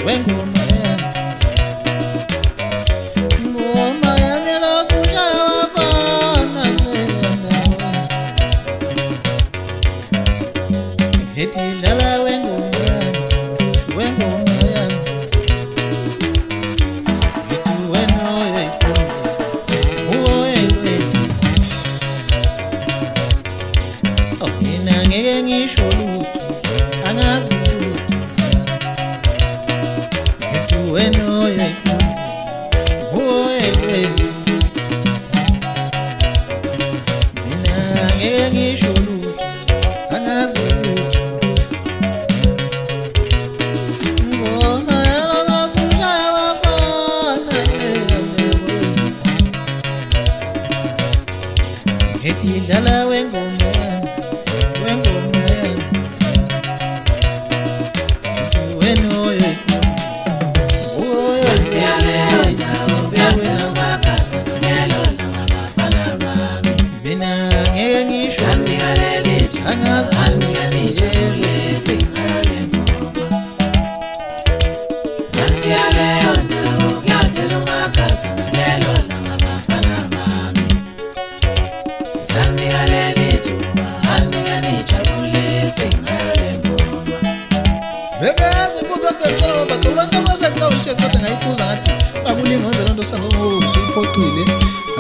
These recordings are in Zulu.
wengoma yami ngoma yami losuja wafana ngithi dlala wengoma yami ngithi wena mina ngeke ngisho lutho angazi ngithi wena mina ngeke ngisho lutho angazi lutho ngoma yalosuja wafana ngithi dlala wengoma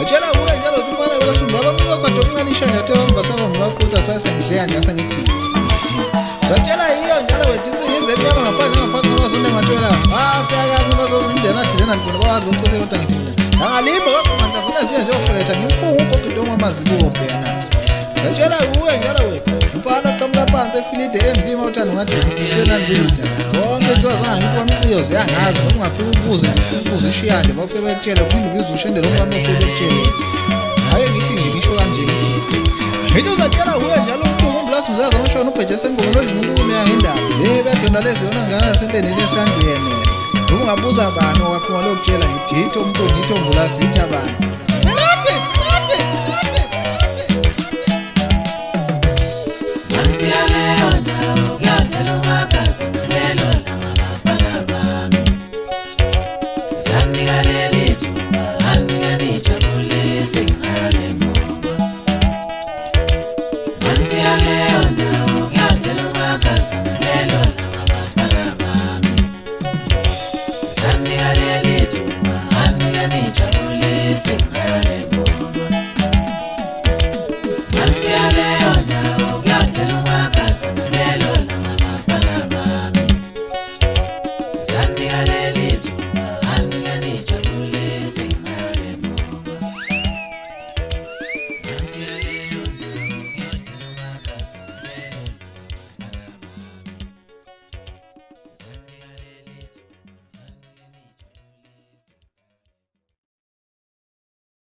Ajala uwe njalo tumana wala sumbaba mila kwa chomganisha nyatewa mbasama mwakuza sasa njea nyasa niti Sajala hiyo njala wetinzi hize miyama mapani wasunde machwela Fiaga mwazo zunde na tizena nikuna kwa hazi mkuzi wata ngitina Nangalimba wako mantafuna ziya zio fuleta Ngifu huko kidoma mazibu wapea nasi Sajala uwe njala we Mpano kamla panze filide Nvima utani wati Sena nvita Bonge tuwa sana Nikuwa mkiyo ziya ngazi Munga fi ubuzi shiande Mwafi wechele Kwindu vizu ushende Runga mwafi wechele Hayo niti ngisho kanje niti Hito sajala uwe njalo Mblasi mzaza mwisho nupeche sengo Mnoji mundu umea hinda Beto ndalezi Onangana sende nile sandu yene Runga buza bano Wakumalo kchela Hito mtu nito mblasi Hita bano